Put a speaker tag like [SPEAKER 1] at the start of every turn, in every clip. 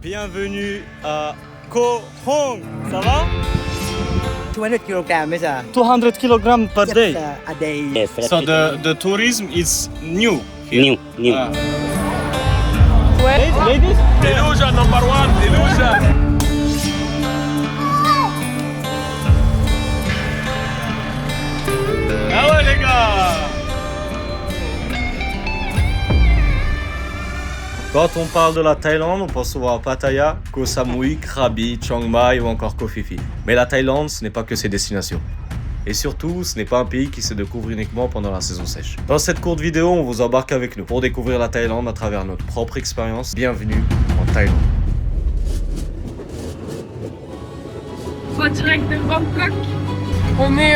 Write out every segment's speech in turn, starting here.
[SPEAKER 1] Bienvenue à Koh Hong. Ça va?
[SPEAKER 2] 200 kilograms is
[SPEAKER 1] 200 kg per day.
[SPEAKER 2] a day.
[SPEAKER 3] Yes,
[SPEAKER 1] So the tourism is new here.
[SPEAKER 3] new.
[SPEAKER 1] Ah. Ladies?
[SPEAKER 4] Illusion number one, illusion.
[SPEAKER 1] Ah ouais les gars. Quand on parle de la Thaïlande, on pense souvent à Pattaya, Koh Samui, Krabi, Chiang Mai ou encore Koh Phi Phi. Mais la Thaïlande, ce n'est pas que ces destinations. Et surtout, ce n'est pas un pays qui se découvre uniquement pendant la saison sèche. Dans cette courte vidéo, on vous embarque avec nous pour découvrir la Thaïlande à travers notre propre expérience. Bienvenue en Thaïlande.
[SPEAKER 5] En direct de Bangkok. On est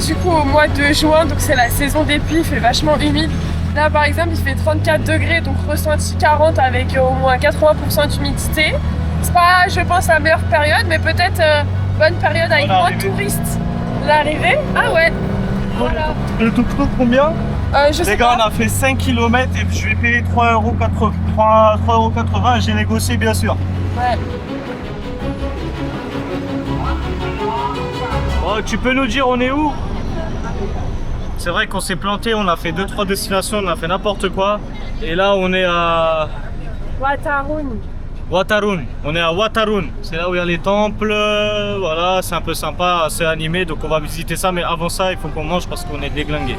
[SPEAKER 5] du coup au mois de juin, donc c'est la saison des pluies, il fait vachement humide. Là par exemple il fait 34 degrés, donc ressenti 40 avec au moins 80% d'humidité. C'est pas, je pense, la meilleure période, mais peut-être bonne période avec moins de touristes. L'arrivée? Ah ouais. Voilà.
[SPEAKER 1] Le tuk-tuk combien?
[SPEAKER 5] Je sais
[SPEAKER 1] Les gars,
[SPEAKER 5] pas.
[SPEAKER 1] on a fait 5 km et je vais payer 3,80 €. J'ai négocié bien sûr.
[SPEAKER 5] Ouais.
[SPEAKER 1] Oh, tu peux nous dire on est où? C'est vrai qu'on s'est planté, on a fait 2-3 destinations, on a fait n'importe quoi. Et là on est à
[SPEAKER 5] Watarun.
[SPEAKER 1] Watarun. On est à Watarun. C'est là où il y a les temples. Voilà, c'est un peu sympa, assez animé. Donc on va visiter ça. Mais avant ça, il faut qu'on mange parce qu'on est déglingué.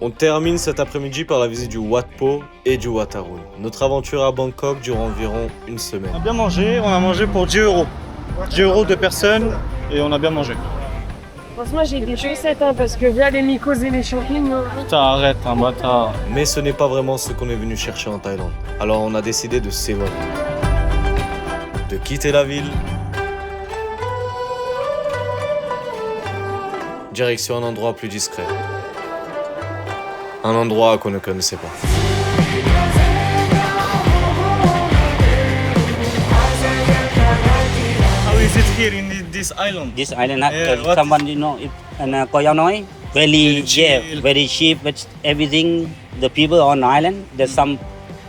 [SPEAKER 1] On termine cet après-midi par la visite du Wat Po et du Watarun. Notre aventure à Bangkok dure environ une semaine. On a bien mangé, on a mangé pour 10 €. 10 € de personne et on a bien mangé.
[SPEAKER 5] Franchement j'ai des chaussettes parce que via les mycoses et les champignons.
[SPEAKER 1] Putain, arrête, un bâtard. Mais ce n'est pas vraiment ce qu'on est venu chercher en Thaïlande. Alors on a décidé de s'évader. De quitter la ville. Direction un endroit plus discret. Un endroit qu'on ne connaissait pas. How is it here in this island?
[SPEAKER 3] This island,
[SPEAKER 1] Yeah, what
[SPEAKER 3] someone you know, and Koh Yao Noi, very
[SPEAKER 1] chill.
[SPEAKER 3] very cheap. But everything, the people on the island,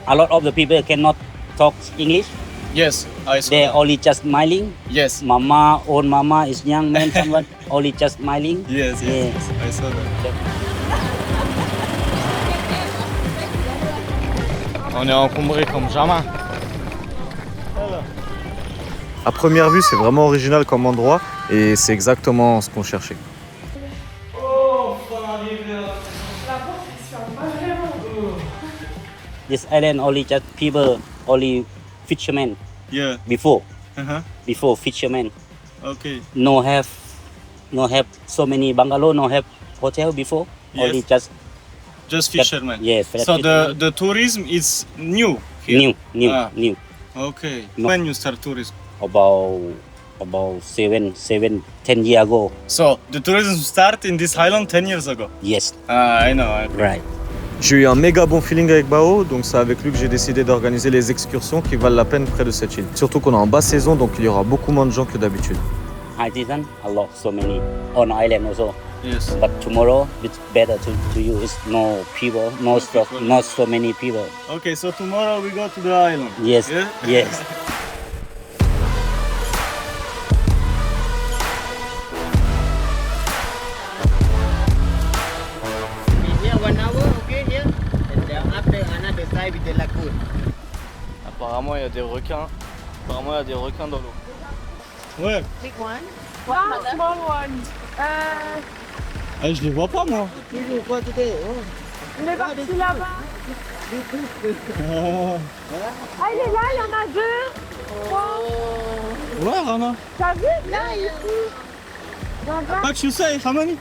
[SPEAKER 3] a lot of the people cannot talk English.
[SPEAKER 1] Yes, I saw
[SPEAKER 3] They
[SPEAKER 1] that.
[SPEAKER 3] only just smiling.
[SPEAKER 1] Yes.
[SPEAKER 3] Old mama is young man, someone only just smiling.
[SPEAKER 1] Yes, yes, I saw that. On est encombré comme jamais. À première vue, c'est vraiment original comme endroit et c'est exactement ce qu'on cherchait.
[SPEAKER 3] This island only just people, only fishermen
[SPEAKER 1] Yeah.
[SPEAKER 3] before
[SPEAKER 1] Uh-huh.
[SPEAKER 3] fishermen.
[SPEAKER 1] Okay.
[SPEAKER 3] No have so many bungalow, no have hotel before.
[SPEAKER 1] Yes.
[SPEAKER 3] Only just
[SPEAKER 1] Just fishermen.
[SPEAKER 3] yes.
[SPEAKER 1] So the tourism is new here.
[SPEAKER 3] new.
[SPEAKER 1] Ah.
[SPEAKER 3] New.
[SPEAKER 1] Okay.
[SPEAKER 3] No.
[SPEAKER 1] When you start tourism?
[SPEAKER 3] About 10 years ago.
[SPEAKER 1] So the tourism start in this island 10 years ago.
[SPEAKER 3] Yes,
[SPEAKER 1] Ah, I know.
[SPEAKER 3] right.
[SPEAKER 1] J'ai eu un méga bon feeling avec Bao, donc c'est avec lui que j'ai décidé d'organiser les excursions qui valent la peine près de cette île. Surtout qu'on est en basse saison, donc il y aura beaucoup moins de gens que d'habitude.
[SPEAKER 3] High season, a lot, so many on island also.
[SPEAKER 1] Yes.
[SPEAKER 3] But tomorrow it's better to you. It's no people, no stuff,
[SPEAKER 1] people.
[SPEAKER 3] not so many people.
[SPEAKER 1] Okay, so tomorrow we go to the island.
[SPEAKER 3] Yes,
[SPEAKER 1] Yeah?
[SPEAKER 3] yes.
[SPEAKER 2] Here 1 hour, okay, here. And after another side with the lagoon.
[SPEAKER 1] Apparemment, il y a des requins. Apparemment, il y a des requins dans l'eau. Ouais.
[SPEAKER 2] Big one.
[SPEAKER 5] Ah, small one.
[SPEAKER 1] Je les vois pas, moi.
[SPEAKER 2] You will go today. Oh.
[SPEAKER 5] On est parti là-bas. Ah il est là, il y en a deux. Trois.
[SPEAKER 1] Ouais, Rana.
[SPEAKER 5] T'as vu? Là, ici. Là-bas.
[SPEAKER 1] What you say, how many?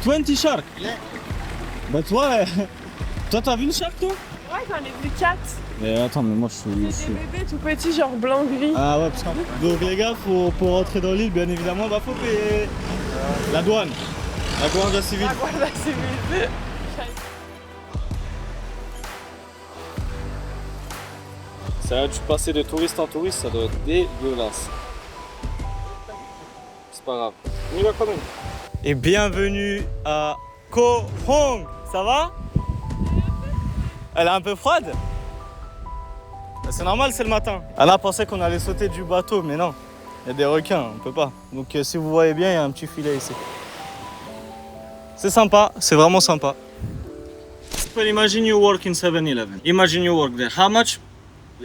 [SPEAKER 1] 20 sharks.
[SPEAKER 2] Yeah.
[SPEAKER 1] Bah toi, toi t'as vu une shark, toi?
[SPEAKER 5] Ouais, j'en ai vu 4.
[SPEAKER 1] Mais attends, mais moi je
[SPEAKER 5] C'est des bébés tout petits, genre blanc gris.
[SPEAKER 1] Ah ouais, parce que donc les gars, pour rentrer dans l'île, bien évidemment, bah faut payer la douane. La douane de la civile.
[SPEAKER 5] Ah voilà, c'est bébé.
[SPEAKER 1] Ça va, tu passer de touriste en touriste, ça doit être dégueulasse. C'est pas grave. On y va quand même. Et bienvenue à Koh Hong. Ça va? Elle est un peu froide?
[SPEAKER 6] C'est normal, c'est le matin. Anna pensait qu'on allait sauter du bateau, mais non. Il y a des requins, on peut pas. Donc si vous voyez bien, il y a un petit filet ici. C'est sympa, c'est vraiment sympa. Imagine you work in 7-Eleven. Imagine you work there. How much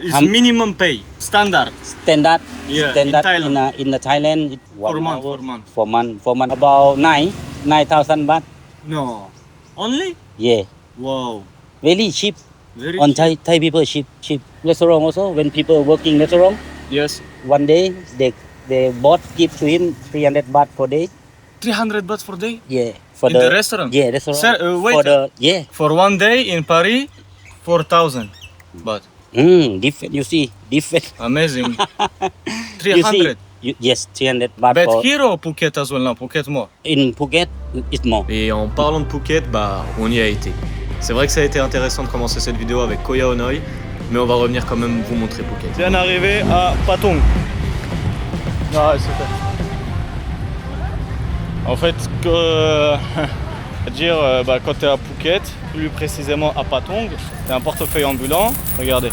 [SPEAKER 6] is minimum pay? Standard.
[SPEAKER 3] Standard.
[SPEAKER 6] Yeah,
[SPEAKER 3] Standard
[SPEAKER 6] in Thailand.
[SPEAKER 3] in the Thailand. It's
[SPEAKER 6] For
[SPEAKER 3] 1
[SPEAKER 6] month,
[SPEAKER 3] hour.
[SPEAKER 6] for month.
[SPEAKER 3] For month. About 9,000 baht.
[SPEAKER 6] No. Only?
[SPEAKER 3] Yeah.
[SPEAKER 6] Wow.
[SPEAKER 3] Very cheap.
[SPEAKER 6] Very
[SPEAKER 3] On
[SPEAKER 6] cheap.
[SPEAKER 3] Thai people cheap. Restaurant also. When people working restaurant,
[SPEAKER 6] Yes.
[SPEAKER 3] one day the boss give to him 300 baht per day.
[SPEAKER 6] 300 baht for day?
[SPEAKER 3] Yeah. For
[SPEAKER 6] In the restaurant?
[SPEAKER 3] Yeah, restaurant.
[SPEAKER 6] Sir, wait.
[SPEAKER 3] For the yeah.
[SPEAKER 6] For one day in Paris, 4,000 baht.
[SPEAKER 3] Different. You see, different.
[SPEAKER 6] Amazing.
[SPEAKER 3] You
[SPEAKER 6] 300.
[SPEAKER 3] see, yes, 300 baht.
[SPEAKER 6] But
[SPEAKER 3] For,
[SPEAKER 6] here or Phuket as well? No, Phuket more.
[SPEAKER 3] in Phuket, it's more.
[SPEAKER 1] Et en parlant de Phuket, bah on y a été. C'est vrai que ça a été intéressant de commencer cette vidéo avec Koh Yao Noi, mais on va revenir quand même vous montrer Phuket.
[SPEAKER 6] Bien arrivé à Patong. Ah, super. En fait, quand tu es à Phuket, plus précisément à Patong, tu as un portefeuille ambulant. Regardez.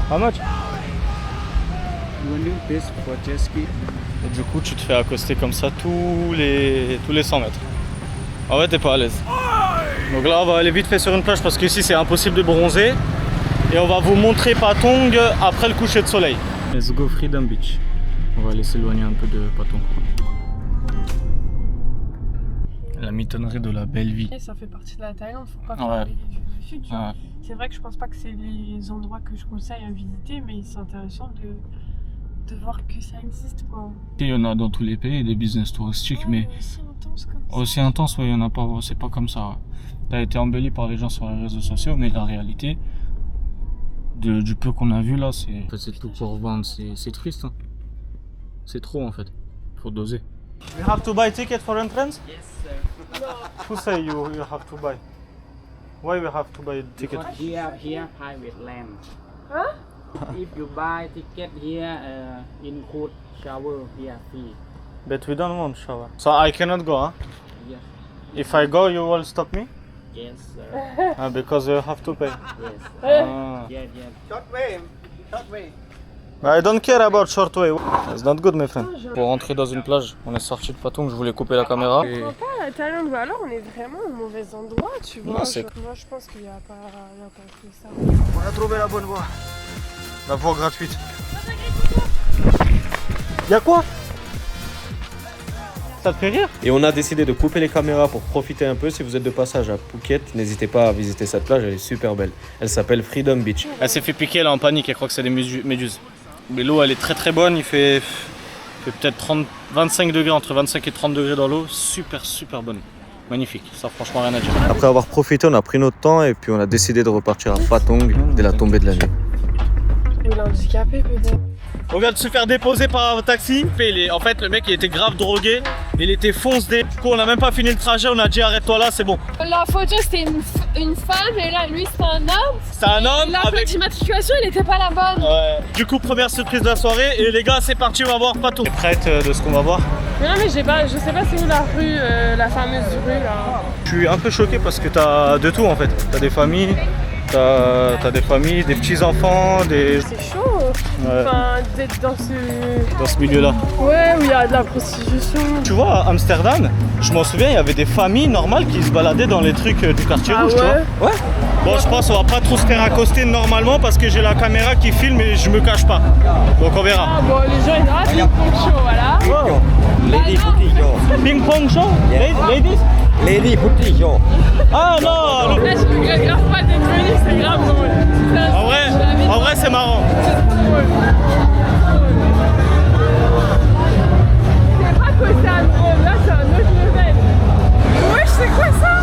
[SPEAKER 6] How much? Et du coup, tu te fais accoster comme ça tous les 100 mètres. En fait, t'es pas à l'aise. Donc là, on va aller vite fait sur une plage parce qu'ici, c'est impossible de bronzer. Et on va vous montrer Patong après le coucher de soleil. Let's go Freedom Beach. On va aller s'éloigner un peu de Patong. La mitonnerie de la belle vie.
[SPEAKER 5] Et ça fait partie de la Thaïlande, faut pas
[SPEAKER 6] Ouais.
[SPEAKER 5] faire les yeux dessus. Tu vois.
[SPEAKER 6] Ouais.
[SPEAKER 5] C'est vrai que je pense pas que c'est les endroits que je conseille à visiter, mais c'est intéressant de voir que ça existe, quoi.
[SPEAKER 6] Il y en a dans tous les pays, des business touristiques, mais
[SPEAKER 5] aussi intense comme ça.
[SPEAKER 6] aussi intense, ouais, il y en a pas, c'est pas comme ça. Ça a été embelli par les gens sur les réseaux sociaux, mais la réalité, du peu qu'on a vu là, c'est... En fait, c'est tout pour vendre, c'est triste. Hein. C'est trop en fait, faut doser. You have to buy ticket for entrance?
[SPEAKER 2] Yes, sir.
[SPEAKER 6] Who say you have to buy? Why we have to buy ticket?
[SPEAKER 2] Because here private land.
[SPEAKER 5] Huh?
[SPEAKER 2] If you buy ticket here, include shower here free.
[SPEAKER 6] But we don't want shower. So I cannot go, huh?
[SPEAKER 2] Yes.
[SPEAKER 6] If I go, you will stop me?
[SPEAKER 2] Yes, sir.
[SPEAKER 6] Because you have to pay.
[SPEAKER 2] Yes.
[SPEAKER 6] Ah.
[SPEAKER 2] Yeah, yeah.
[SPEAKER 7] Short way. Short way.
[SPEAKER 6] I don't care about short way. It's not good, my friend. Pour rentrer dans une plage, on est sorti de Patong, je voulais couper la caméra.
[SPEAKER 5] Je comprends pas la Thaïlande, ou alors on est vraiment au mauvais endroit, tu vois.
[SPEAKER 6] Non, c'est-
[SPEAKER 5] Moi je pense qu'il y a pas que ça.
[SPEAKER 6] On a trouvé la bonne voie. La voie gratuite. Y'a quoi? Ça te fait rire?
[SPEAKER 1] Et on a décidé de couper les caméras pour profiter un peu. Si vous êtes de passage à Phuket, n'hésitez pas à visiter cette plage, elle est super belle. Elle s'appelle Freedom Beach.
[SPEAKER 6] Elle s'est fait piquer, elle est en panique, elle croit que c'est des méduses. Mais l'eau, elle est très très bonne, il fait peut-être 25 degrés, entre 25 et 30 degrés dans l'eau. Super super bonne. Magnifique, ça franchement rien à dire.
[SPEAKER 1] Après avoir profité, on a pris notre temps et puis on a décidé de repartir à Patong dès la tombée de la nuit.
[SPEAKER 5] Il est handicapé peut-être.
[SPEAKER 6] On vient de se faire déposer par un taxi. En fait, le mec il était grave drogué, il était foncé. Du coup, on n'a même pas fini le trajet, on a dit arrête-toi là, c'est bon.
[SPEAKER 5] La photo c'était une femme et là lui c'était un homme.
[SPEAKER 6] C'est un homme
[SPEAKER 5] La plaque
[SPEAKER 6] avec...
[SPEAKER 5] d'immatriculation elle était pas la bonne.
[SPEAKER 6] Du coup, première surprise de la soirée et les gars, c'est parti, on va voir Patong. T'es prête de ce qu'on va voir?
[SPEAKER 5] Mais non mais je sais pas c'est où la rue, la fameuse rue là.
[SPEAKER 6] Je suis un peu choqué parce que t'as de tout en fait. T'as des familles, t'as des familles, des petits enfants, des...
[SPEAKER 5] C'est chaud.
[SPEAKER 6] Ouais.
[SPEAKER 5] Enfin d'être dans
[SPEAKER 6] Dans ce milieu-là.
[SPEAKER 5] Ouais où il y a de la prostitution.
[SPEAKER 6] Tu vois, à Amsterdam, je m'en souviens, il y avait des familles normales qui se baladaient dans les trucs du quartier
[SPEAKER 5] Ah
[SPEAKER 6] rouge,
[SPEAKER 5] ouais?
[SPEAKER 6] tu vois. Ouais. Bon, je pense qu'on va pas trop se faire accoster normalement parce que j'ai la caméra qui filme et je me cache pas. Donc on verra.
[SPEAKER 5] Ah bon les gens ils disent ah c'est une pompe chaud voilà.
[SPEAKER 6] Wow.
[SPEAKER 7] Lady Putty Show.
[SPEAKER 6] Ping pong show? Ladies?
[SPEAKER 7] Lady Putty Show.
[SPEAKER 6] Ah non!
[SPEAKER 5] Là je regrette grave pas d'être venu, c'est grave drôle.
[SPEAKER 6] En vrai c'est marrant.
[SPEAKER 5] C'est pas que c'est un drôle, là c'est un autre level. Wesh c'est quoi ça?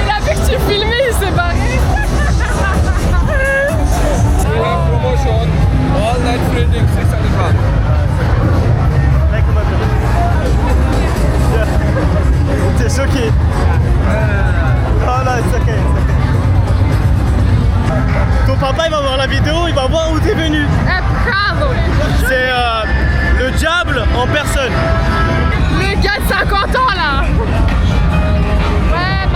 [SPEAKER 5] Il a vu que tu filmais, il s'est barré.
[SPEAKER 7] Promotion. All night trading 600 baht.
[SPEAKER 6] T'es choqué? Oh là, c'est ok. Ton papa il va voir la vidéo, il va voir où t'es venu.
[SPEAKER 5] Bravo.
[SPEAKER 6] C'est le diable en personne.
[SPEAKER 5] Le gars de 50 ans là. Ouais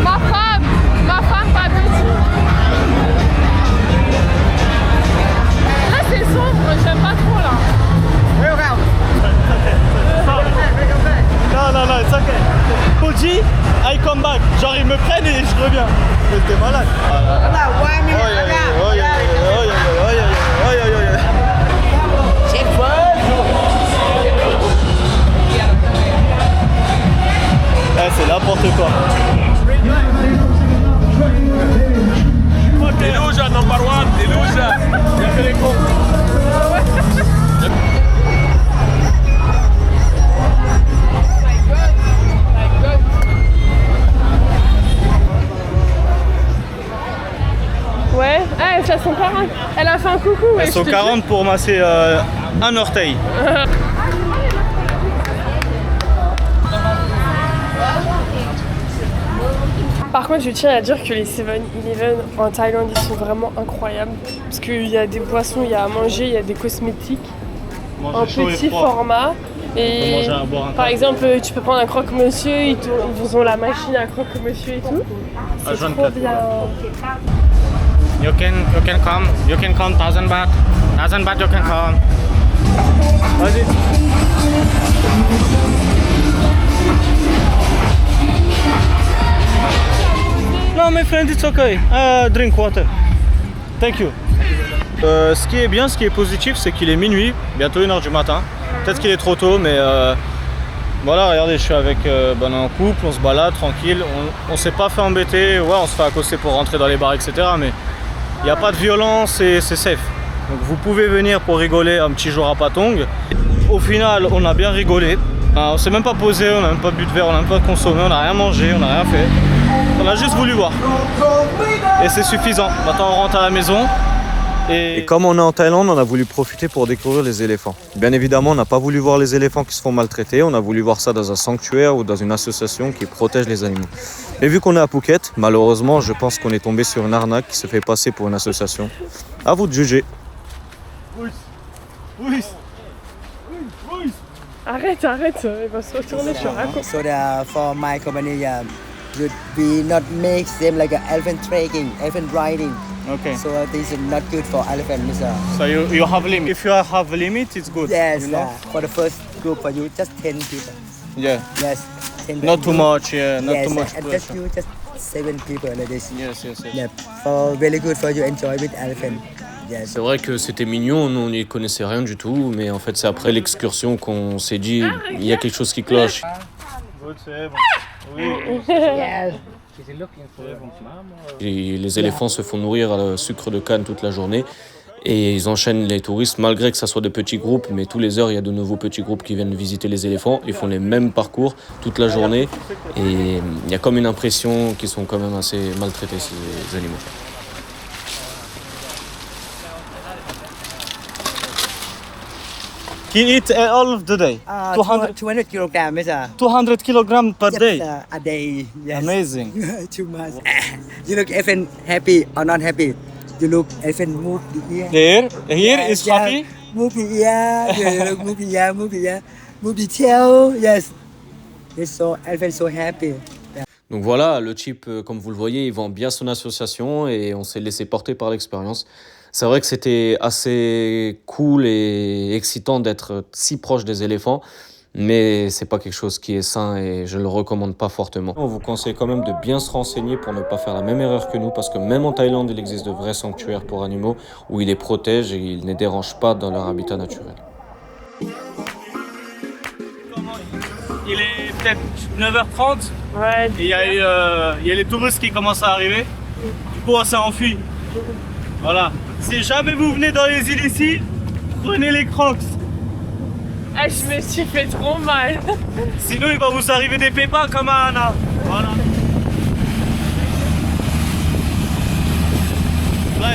[SPEAKER 5] ma femme pas petite.
[SPEAKER 6] Mais t'es malade. C'est n'importe quoi.
[SPEAKER 4] Illusion number one, illusion.
[SPEAKER 5] Ouais, ah, elles sont 40. Elle a fait un coucou. Ouais,
[SPEAKER 6] Elles sont 40 pour masser un orteil.
[SPEAKER 5] Par contre, je tiens à dire que les 7-Eleven en Thaïlande, ils sont vraiment incroyables. Parce qu'il y a des boissons, il y a à manger, il y a des cosmétiques en petit format. Et par exemple, tu peux prendre un croque-monsieur, ils vous ont la machine à croque-monsieur et tout. C'est trop bien.
[SPEAKER 6] You can come 1000 baht. 1000 baht you can come. Vas-y. No, my friend, it's okay. Drink water. Thank you. Ce qui est bien, ce qui est positif, c'est qu'il est minuit, bientôt 1h du matin. Peut-être qu'il est trop tôt, mais voilà, regardez, je suis avec un couple, on se balade tranquille, on s'est pas fait embêter, ouais, on se fait accoster pour rentrer dans les bars, etc. Mais il n'y a pas de violence et c'est safe. Donc vous pouvez venir pour rigoler un petit jour à Patong. Au final, on a bien rigolé. On s'est même pas posé, on n'a même pas bu de verre, on n'a même pas consommé, on n'a rien mangé, on n'a rien fait. On a juste voulu voir. Et c'est suffisant. Maintenant on rentre à la maison.
[SPEAKER 1] Et comme on est en Thaïlande, on a voulu profiter pour découvrir les éléphants. Bien évidemment, on n'a pas voulu voir les éléphants qui se font maltraiter, on a voulu voir ça dans un sanctuaire ou dans une association qui protège les animaux. Et vu qu'on est à Phuket, malheureusement, je pense qu'on est tombé sur une arnaque qui se fait passer pour une association. À vous de juger.
[SPEAKER 5] Arrête, il va se retourner sur un coup.
[SPEAKER 8] So for my company, we not make them like a elephant trekking, elephant riding.
[SPEAKER 6] Okay.
[SPEAKER 8] So this is not good for elephant, Mr.
[SPEAKER 6] So you have limit. If you have a limit, it's good.
[SPEAKER 8] Yes,
[SPEAKER 6] you know?
[SPEAKER 8] for the first group for you, just 10 people.
[SPEAKER 6] Yeah.
[SPEAKER 8] Yes, 10
[SPEAKER 6] Not
[SPEAKER 8] people.
[SPEAKER 6] too much, yeah. Not
[SPEAKER 8] yes,
[SPEAKER 6] too much
[SPEAKER 8] and
[SPEAKER 6] pressure.
[SPEAKER 8] just 7 people like this.
[SPEAKER 6] Yes.
[SPEAKER 8] Yeah, for very good for you enjoy with elephant. Yes.
[SPEAKER 1] C'est vrai que c'était mignon, nous on n'y connaissait rien du tout, mais en fait c'est après l'excursion qu'on s'est dit il y a quelque chose qui cloche.
[SPEAKER 6] C'est bon. Oui.
[SPEAKER 8] Yes.
[SPEAKER 1] Et les éléphants se font nourrir à sucre de canne toute la journée et ils enchaînent les touristes malgré que ça soit de petits groupes, mais tous les heures il y a de nouveaux petits groupes qui viennent visiter les éléphants, ils font les mêmes parcours toute la journée et il y a comme une impression qu'ils sont quand même assez maltraités ces animaux.
[SPEAKER 6] Can you eat all of the day?
[SPEAKER 8] 200 kilograms, Mr.
[SPEAKER 6] 200 kilograms per day.
[SPEAKER 8] Yes, a day. Yes.
[SPEAKER 6] Amazing.
[SPEAKER 8] Too much. You look elephant happy or not happy? You look elephant move the ear.
[SPEAKER 6] Here is happy.
[SPEAKER 8] Move the ear. You look move the ear, move the ear, move the tail. Yes. It's so elephant so happy.
[SPEAKER 1] Donc voilà, le type, comme vous le voyez, il vend bien son association et on s'est laissé porter par l'expérience. C'est vrai que c'était assez cool et excitant d'être si proche des éléphants, mais c'est pas quelque chose qui est sain et je le recommande pas fortement. On vous conseille quand même de bien se renseigner pour ne pas faire la même erreur que nous, parce que même en Thaïlande, il existe de vrais sanctuaires pour animaux où ils les protègent et ils ne les dérangent pas dans leur habitat naturel.
[SPEAKER 6] Il est peut-être 9h30.
[SPEAKER 5] Ouais.
[SPEAKER 6] Et il y a les touristes qui commencent à arriver. Du coup, on s'est enfui. Voilà. Si jamais vous venez dans les îles ici, prenez les Crocs.
[SPEAKER 5] Ah, je me suis fait trop mal.
[SPEAKER 6] Sinon, il va vous arriver des pépins comme à Anna. Voilà. Là,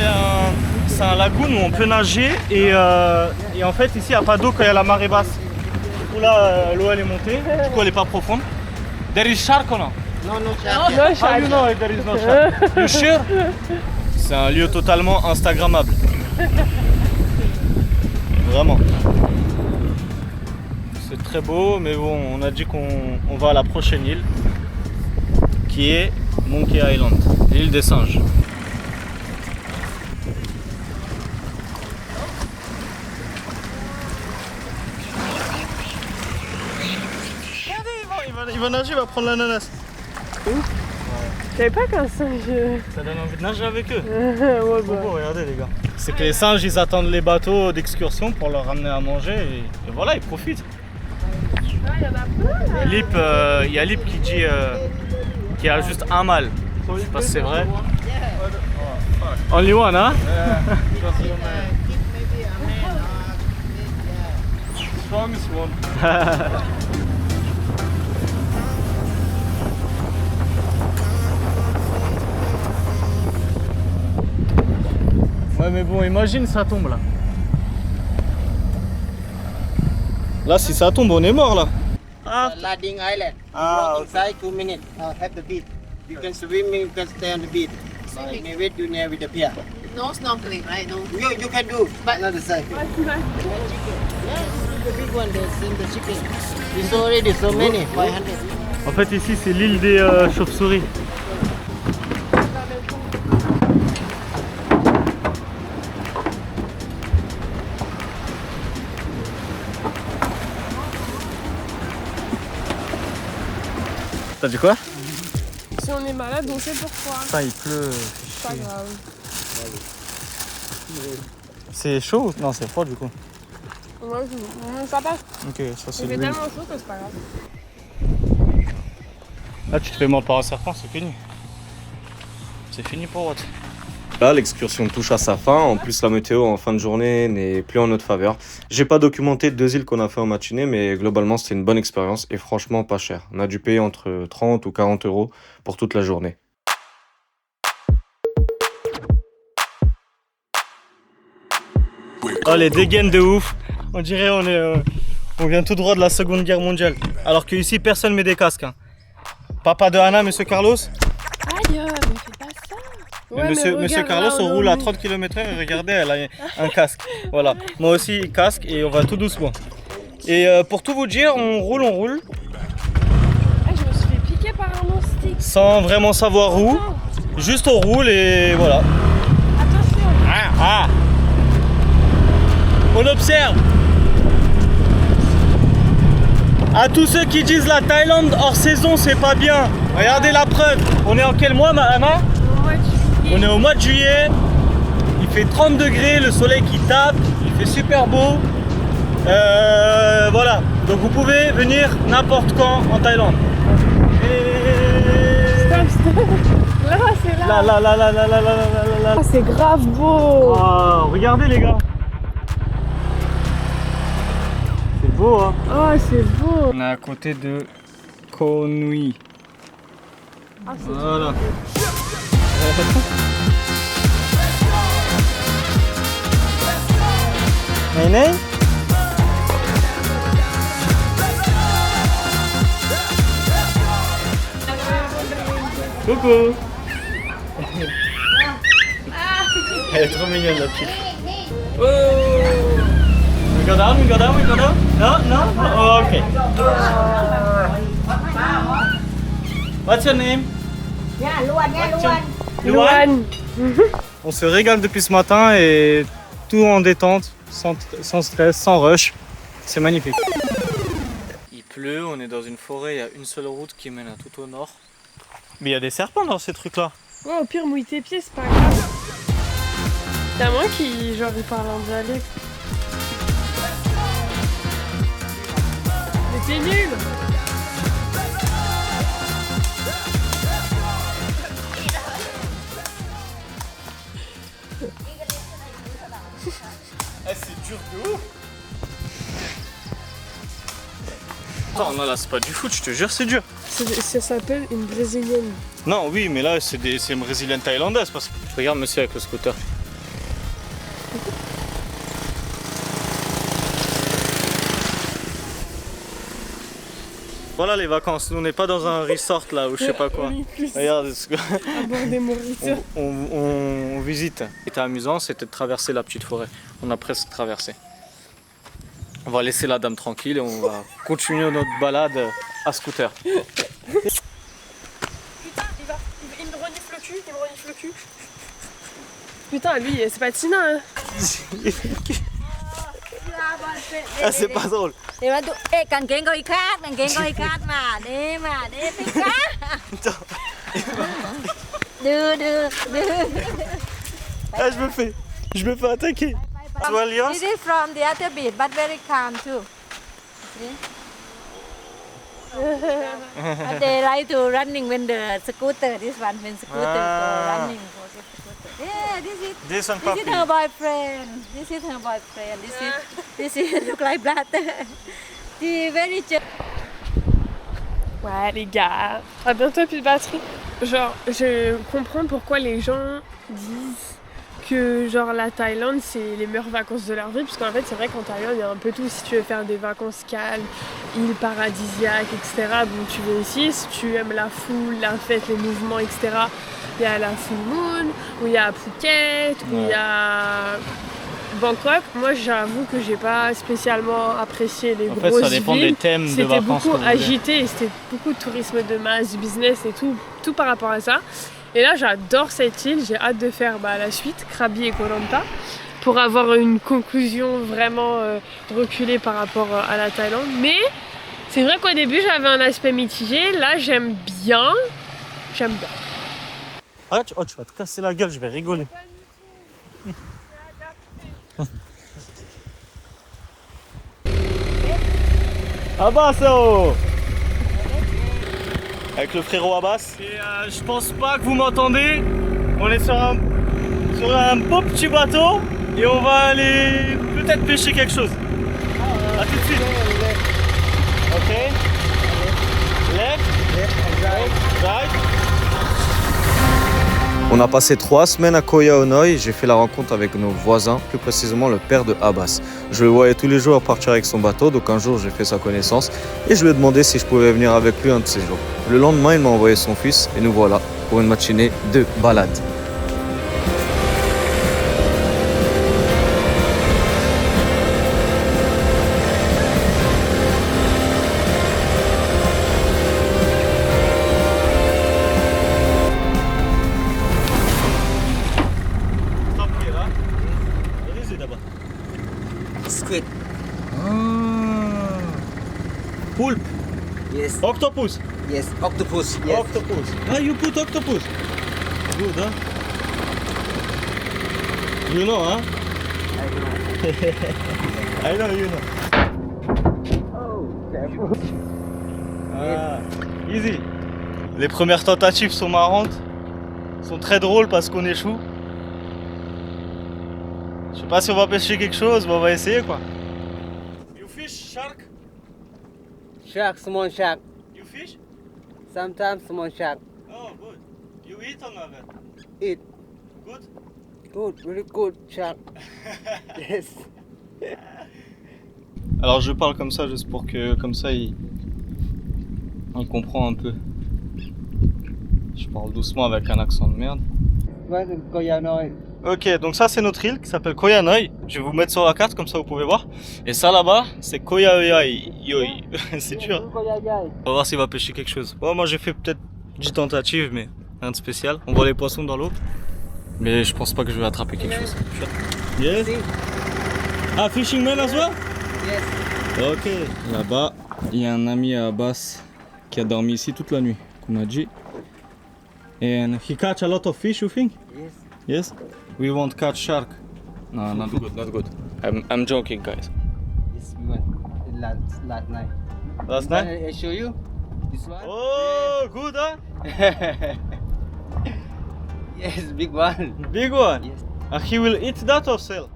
[SPEAKER 6] c'est un lagoon où on peut nager. Et en fait, ici, il n'y a pas d'eau quand il y a la marée basse. Du coup, là, l'eau, elle est montée. Du coup, elle n'est pas profonde. There is shark or not?
[SPEAKER 2] No
[SPEAKER 5] Non,
[SPEAKER 6] How you know there is no shark? You sure? C'est un lieu totalement instagrammable. Vraiment. C'est très beau, mais bon, on a dit qu'on va à la prochaine île, qui est Monkey Island, l'île des singes. Regardez, il va nager, il va prendre l'ananas.
[SPEAKER 5] Je savais pas qu'un singe.
[SPEAKER 6] Ça donne envie de nager avec eux.
[SPEAKER 5] Ouais,
[SPEAKER 6] Trop beau, regardez les gars. C'est que les singes ils attendent les bateaux d'excursion pour leur ramener à manger et voilà, ils profitent.
[SPEAKER 5] Ah, il y en a plein.
[SPEAKER 6] Il y a Lip qui dit qu'il y a juste un mâle. Je sais pas si c'est vrai. Only one, hein?
[SPEAKER 7] Strongest one.
[SPEAKER 6] Ouais mais bon, imagine ça tombe là. Là si ça tombe on est mort là.
[SPEAKER 2] Lading Island.
[SPEAKER 6] Ah,
[SPEAKER 2] Walk inside 2 minutes. Have the beach. You can swim, you can stay on the beach. Maybe do near with the pier.
[SPEAKER 9] No snorkeling, right? No.
[SPEAKER 2] You can do, but not the side.
[SPEAKER 5] Ouais, c'est vrai.
[SPEAKER 2] The big one, the same the chicken. It's already so many, 500.
[SPEAKER 6] En fait ici c'est l'île des chauves-souris. T'as dit quoi?
[SPEAKER 5] Si on est malade, on sait pourquoi.
[SPEAKER 6] Putain il pleut.
[SPEAKER 5] C'est pas grave.
[SPEAKER 6] C'est chaud ou non c'est froid du coup?
[SPEAKER 5] Ouais, ça passe.
[SPEAKER 6] Ok, ça c'est
[SPEAKER 5] Il fait
[SPEAKER 6] l'huile.
[SPEAKER 5] tellement chaud que c'est pas grave.
[SPEAKER 6] Là tu te fais mordre par un serpent, c'est fini. C'est fini pour Watt.
[SPEAKER 1] Là, l'excursion touche à sa fin. En plus, la météo en fin de journée n'est plus en notre faveur. J'ai pas documenté 2 îles qu'on a fait en matinée, mais globalement, c'était une bonne expérience et franchement pas cher. On a dû payer entre 30 ou 40 euros pour toute la journée.
[SPEAKER 6] Oh les dégaines de ouf. On dirait on vient tout droit de la Seconde Guerre mondiale. Alors que ici personne met des casques. Hein. Papa de Anna, monsieur Carlos.
[SPEAKER 5] Aïe, mais fais pas ça.
[SPEAKER 6] Mais monsieur Carlos, on roule à 30 km/h et regardez, elle a un casque. Voilà. Moi aussi, casque et on va tout doucement. Et pour tout vous dire, on roule.
[SPEAKER 5] Ah, je me suis fait piquer par un moustique.
[SPEAKER 6] Sans vraiment savoir où. Juste on roule et voilà.
[SPEAKER 5] Attention.
[SPEAKER 6] On observe. À tous ceux qui disent la Thaïlande hors saison c'est pas bien. Regardez la preuve. On est en quel mois Anna? On est au mois de juillet. Il fait 30 degrés, le soleil qui tape, il fait super beau. Voilà. Donc vous pouvez venir n'importe quand en Thaïlande.
[SPEAKER 5] Stop. Là, c'est là.
[SPEAKER 6] Là.
[SPEAKER 5] Ah, c'est grave beau.
[SPEAKER 6] Oh, regardez les gars. C'est beau hein.
[SPEAKER 5] Oh, c'est beau.
[SPEAKER 6] On est à côté de Koh Nui.
[SPEAKER 5] Ah, c'est
[SPEAKER 6] Voilà. Néné. Coucou. Elle est trop mignonne la petite. Oh. We go down. No? Oh, okay. What's your name?
[SPEAKER 5] Luan.
[SPEAKER 6] On se régale depuis ce matin et tout en détente, sans stress, sans rush. C'est magnifique. Il pleut, on est dans une forêt, il y a une seule route qui mène tout au nord. Mais il y a des serpents dans ces trucs-là.
[SPEAKER 5] Ouais, au pire, mouille tes pieds, c'est pas grave. T'as moins qui, genre, il parle en dialecte. Mais t'es nul.
[SPEAKER 6] C'est dur de ouf. Attends, non là c'est pas du foot, je te jure c'est dur.
[SPEAKER 5] Ça s'appelle une brésilienne.
[SPEAKER 6] Non oui mais là c'est une brésilienne thaïlandaise parce que... Regarde monsieur avec le scooter. Voilà les vacances, nous on n'est pas dans un resort là ou je sais pas quoi. Regarde, on visite. Ce qui était amusant c'était de traverser la petite forêt. On a presque traversé. On va laisser la dame tranquille et on va continuer notre balade à scooter.
[SPEAKER 5] Putain, il me renifle le cul, Putain, lui, c'est pas Tina, hein.
[SPEAKER 6] Ah, c'est pas drôle. Ah, je me fais attaquer. Well, yours?
[SPEAKER 9] This is from the other beach, but very calm too. But they like to running when the scooter. This one when scooter go running. Yeah,
[SPEAKER 6] This one
[SPEAKER 9] this is her boyfriend. This is her boyfriend. This is look like brother. She very
[SPEAKER 5] Ouais, les gars, à bientôt plus de batterie. Genre, je comprends pourquoi les gens disent que genre la Thaïlande c'est les meilleures vacances de leur vie, parce qu'en fait c'est vrai qu'en Thaïlande il y a un peu tout. Si tu veux faire des vacances calmes, îles paradisiaques, etc., bon tu veux ici. Si tu aimes la foule, la fête, les mouvements, etc., il y a la Full Moon, où il y a Phuket, où il y a Bangkok. Moi j'avoue que j'ai pas spécialement apprécié les grosses villes.
[SPEAKER 6] En fait ça dépend des thèmes de vacances.
[SPEAKER 5] C'était beaucoup agité et c'était beaucoup de tourisme de masse, du business et tout par rapport à ça. Et là j'adore cette île, j'ai hâte de faire la suite, Krabi et Koh Lanta, pour avoir une conclusion vraiment reculée par rapport à la Thaïlande. Mais c'est vrai qu'au début j'avais un aspect mitigé, là j'aime bien.
[SPEAKER 6] Arrête, tu vas te casser la gueule, je vais rigoler. Abbas, oh! Avec le frérot Abbas. Et je pense pas que vous m'entendez. On est sur un beau petit bateau et on va aller peut-être pêcher quelque chose. A tout de suite. Ok. Left. Right.
[SPEAKER 1] On a passé 3 semaines à Koh Yao Noi. J'ai fait la rencontre avec nos voisins, plus précisément le père de Abbas. Je le voyais tous les jours partir avec son bateau, donc un jour j'ai fait sa connaissance et je lui ai demandé si je pouvais venir avec lui un de ces jours. Le lendemain, il m'a envoyé son fils et nous voilà pour une matinée de balade.
[SPEAKER 8] Squid.
[SPEAKER 6] Poulpe.
[SPEAKER 8] Yes.
[SPEAKER 6] Octopus.
[SPEAKER 8] Yes. Octopus. Yes.
[SPEAKER 6] Octopus. Ah, you put octopus. Good, huh? You know, huh? I know, you know.
[SPEAKER 8] Oh, careful.
[SPEAKER 6] Ah, easy. Les premières tentatives sont marrantes, sont très drôles parce qu'on échoue. Je sais pas si on va pêcher quelque chose, mais on va essayer quoi. You fish shark?
[SPEAKER 8] Shark, small shark.
[SPEAKER 6] You fish?
[SPEAKER 8] Sometimes small shark.
[SPEAKER 6] Oh, good. You eat or not?
[SPEAKER 8] Eat.
[SPEAKER 6] Good?
[SPEAKER 8] Good, very good shark. Yes.
[SPEAKER 6] Alors je parle comme ça juste pour que comme ça il comprend un peu. Je parle doucement avec un accent de merde.
[SPEAKER 8] Koh Yao Noi.
[SPEAKER 6] Ok, donc ça c'est notre île qui s'appelle Koh Yao Noi. Je vais vous mettre sur la carte comme ça vous pouvez voir. Et ça là-bas c'est Koh Yao Yai. C'est dur. On va voir s'il va pêcher quelque chose. Bon, moi j'ai fait peut-être 10 tentatives mais rien de spécial. On voit les poissons dans l'eau. Mais je pense pas que je vais attraper quelque chose. Yes. Ah, fishing man as well?
[SPEAKER 8] Yes.
[SPEAKER 6] Ok. Là-bas, il y a un ami à Abbas qui a dormi ici toute la nuit, comme a dit. And he catch a lot of fish, you think?
[SPEAKER 8] Yes.
[SPEAKER 6] Yes? We won't catch shark. No, not good, not good. I'm joking, guys.
[SPEAKER 8] Yes, we went last night.
[SPEAKER 6] Last night?
[SPEAKER 8] I show you. This one.
[SPEAKER 6] Oh, good, huh?
[SPEAKER 8] Yes, big one.
[SPEAKER 6] Big one.
[SPEAKER 8] Yes.
[SPEAKER 6] He will eat that or sell?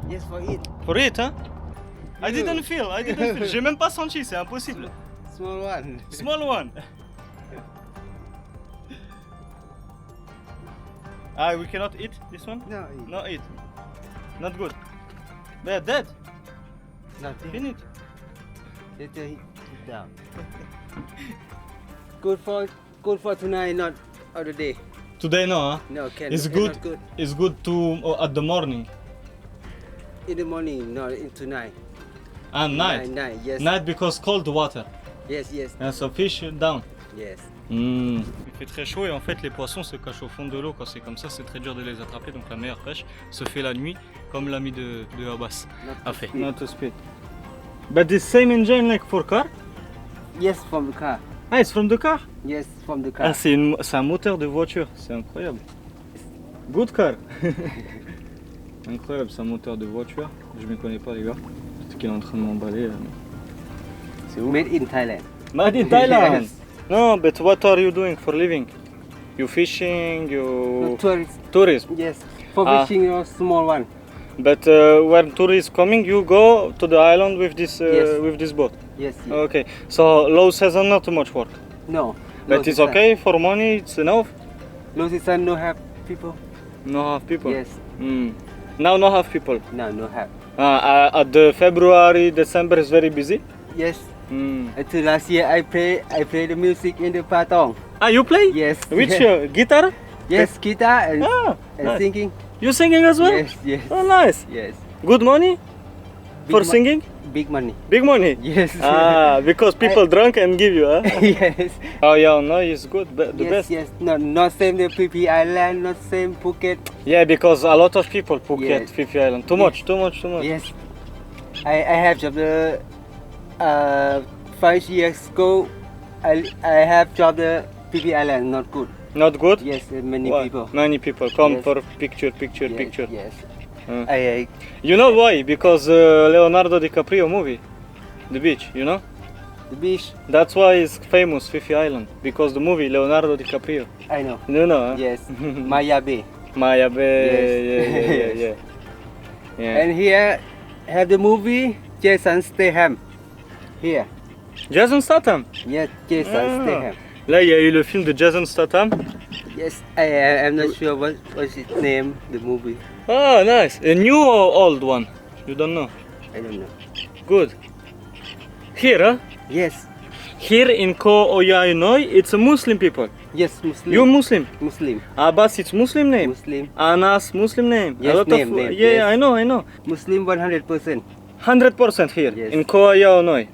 [SPEAKER 8] Yes, for it.
[SPEAKER 6] For it, huh? I didn't feel. J'ai même pas senti, c'est impossible.
[SPEAKER 8] Small one.
[SPEAKER 6] Small one. Ah, we cannot eat this one?
[SPEAKER 8] No,
[SPEAKER 6] No, eat. Not good. They're dead.
[SPEAKER 8] nothing.
[SPEAKER 6] Finish.
[SPEAKER 8] Later he down. Good for tonight, not other day.
[SPEAKER 6] Today, no, huh?
[SPEAKER 8] No,
[SPEAKER 6] It's
[SPEAKER 8] not
[SPEAKER 6] good.
[SPEAKER 8] good.
[SPEAKER 6] It's good to at the morning
[SPEAKER 8] In the morning, no, in tonight.
[SPEAKER 6] and night.
[SPEAKER 8] Night, yes.
[SPEAKER 6] Night because cold water.
[SPEAKER 8] Yes, yes,
[SPEAKER 6] And so fish down.
[SPEAKER 8] yes.
[SPEAKER 6] Il fait très chaud et en fait les poissons se cachent au fond de l'eau quand c'est comme ça, c'est très dur de les attraper, donc la meilleure pêche se fait la nuit comme l'ami de Abbas a fait. Not to speed. But the same engine like for car?
[SPEAKER 8] Yes, from the car.
[SPEAKER 6] Ah, it's from the car?
[SPEAKER 2] Yes, from the car.
[SPEAKER 6] Ah, c'est un moteur de voiture, c'est incroyable. Good car. Incroyable, c'est un moteur de voiture. Je ne m'y connais pas, les gars. Peut-être qu'il est en train de m'emballer.
[SPEAKER 2] C'est made in Thailand.
[SPEAKER 6] Made in Thailand.
[SPEAKER 2] Yes.
[SPEAKER 6] No, but what are you doing for living? You fishing? You
[SPEAKER 2] Tourist.
[SPEAKER 6] tourism?
[SPEAKER 2] Yes. For
[SPEAKER 6] Ah.
[SPEAKER 2] fishing, a small one.
[SPEAKER 6] But when tourists coming, you go to the island with this
[SPEAKER 2] Yes.
[SPEAKER 6] with this boat.
[SPEAKER 2] Yes. yes.
[SPEAKER 6] Okay. So low season, not too much work.
[SPEAKER 2] No.
[SPEAKER 6] But
[SPEAKER 2] no
[SPEAKER 6] it's
[SPEAKER 2] season.
[SPEAKER 6] okay for money. It's enough.
[SPEAKER 2] Low season, no have people.
[SPEAKER 6] No have people.
[SPEAKER 2] Yes.
[SPEAKER 6] Mm. Now no have people.
[SPEAKER 2] No have.
[SPEAKER 6] At the February, December is very busy.
[SPEAKER 2] Yes.
[SPEAKER 6] Mm.
[SPEAKER 2] Until last year, I play the music in the patong.
[SPEAKER 6] Ah, you play?
[SPEAKER 2] Yes.
[SPEAKER 6] Which guitar?
[SPEAKER 2] Yes, guitar and,
[SPEAKER 6] Ah,
[SPEAKER 2] and
[SPEAKER 6] nice.
[SPEAKER 2] singing.
[SPEAKER 6] You singing as well?
[SPEAKER 2] Yes, yes.
[SPEAKER 6] Oh, nice.
[SPEAKER 2] Yes.
[SPEAKER 6] Good money
[SPEAKER 2] Big
[SPEAKER 6] for
[SPEAKER 2] mo-
[SPEAKER 6] singing?
[SPEAKER 2] Big money.
[SPEAKER 6] Big money?
[SPEAKER 2] Yes.
[SPEAKER 6] Ah, because people drunk and give you, huh?
[SPEAKER 2] yes.
[SPEAKER 6] Oh, yeah, no, it's good, the
[SPEAKER 2] yes,
[SPEAKER 6] best.
[SPEAKER 2] yes. No, not same the PP Island, not same Phuket.
[SPEAKER 6] Yeah, because a lot of people Phuket,
[SPEAKER 2] Yes.
[SPEAKER 6] Phi Island. Too much, too much, too much.
[SPEAKER 2] Yes. I have job the 5 years ago. I have job the PP Island, not good.
[SPEAKER 6] Not good?
[SPEAKER 2] Yes, many
[SPEAKER 6] Why?
[SPEAKER 2] people.
[SPEAKER 6] Many people come
[SPEAKER 2] Yes.
[SPEAKER 6] for picture.
[SPEAKER 2] Yes, Yes.
[SPEAKER 6] Mm.
[SPEAKER 2] I
[SPEAKER 6] You know why? Because Leonardo DiCaprio movie, The Beach, you know?
[SPEAKER 2] the beach.
[SPEAKER 6] That's why it's famous, Phi Island. Because the movie Leonardo DiCaprio.
[SPEAKER 2] I know.
[SPEAKER 6] You know, huh?
[SPEAKER 2] Yes. Maya Bay.
[SPEAKER 6] Maya Bay,
[SPEAKER 2] Yes.
[SPEAKER 6] yeah.
[SPEAKER 2] And here have the movie Jason Statham. Here.
[SPEAKER 6] Jason Statham.
[SPEAKER 2] Yes, Jason
[SPEAKER 6] Ah.
[SPEAKER 2] Statham.
[SPEAKER 6] Là, il y a eu le film de Jason Statham.
[SPEAKER 2] Yes, I'm not sure what's its name, the movie.
[SPEAKER 6] Oh, nice. A new or old one? You don't know.
[SPEAKER 2] I don't know.
[SPEAKER 6] Good. Here, huh?
[SPEAKER 2] Yes,
[SPEAKER 6] Here in Ko Oyainoi, it's a Muslim people.
[SPEAKER 2] yes, Muslim.
[SPEAKER 6] You Muslim?
[SPEAKER 2] Muslim.
[SPEAKER 6] Abbas, it's Muslim name.
[SPEAKER 2] Muslim.
[SPEAKER 6] Anas, Muslim name.
[SPEAKER 2] Yes, name,
[SPEAKER 6] yeah,
[SPEAKER 2] yes.
[SPEAKER 6] I know.
[SPEAKER 2] Muslim 100%.
[SPEAKER 6] 100% here
[SPEAKER 2] Yes.
[SPEAKER 6] in Ko Oyainoi.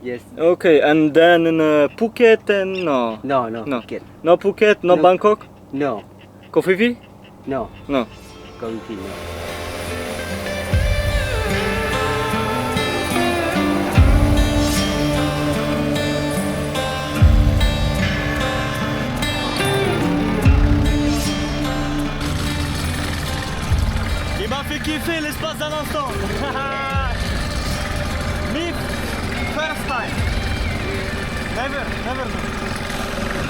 [SPEAKER 2] Yes.
[SPEAKER 6] Okay, and then in Phuket and no.
[SPEAKER 2] No.
[SPEAKER 6] No.
[SPEAKER 2] Phuket.
[SPEAKER 6] No Phuket, no,
[SPEAKER 2] No.
[SPEAKER 6] Bangkok.
[SPEAKER 2] No.
[SPEAKER 6] Koh Phi Phi?
[SPEAKER 2] No.
[SPEAKER 6] No.
[SPEAKER 2] Going to no.
[SPEAKER 6] Il m'a fait kiffer l'espace d'un instant. Me, first time. Never know.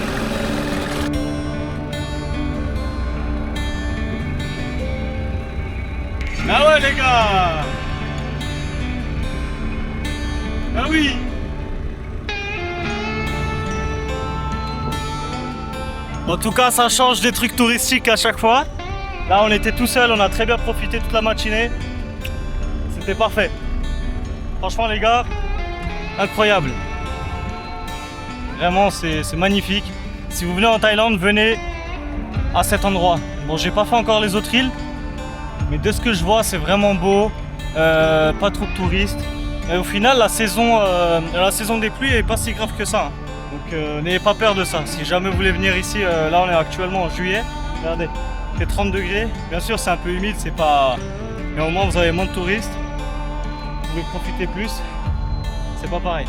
[SPEAKER 6] Ah ouais les gars. Ah oui. En tout cas, ça change des trucs touristiques à chaque fois. Là, on était tout seul, on a très bien profité toute la matinée. C'était parfait. Franchement, les gars, incroyable. Vraiment, c'est magnifique. Si vous venez en Thaïlande, venez à cet endroit. Bon, j'ai pas fait encore les autres îles, mais de ce que je vois, c'est vraiment beau. Pas trop de touristes. Et au final, la saison des pluies est pas si grave que ça, hein. Donc, n'ayez pas peur de ça. Si jamais vous voulez venir ici, là, on est actuellement en juillet. Regardez. Il fait 30 degrés, bien sûr c'est un peu humide, c'est pas... Mais au moins vous avez moins de touristes, vous pouvez profiter plus, c'est pas pareil.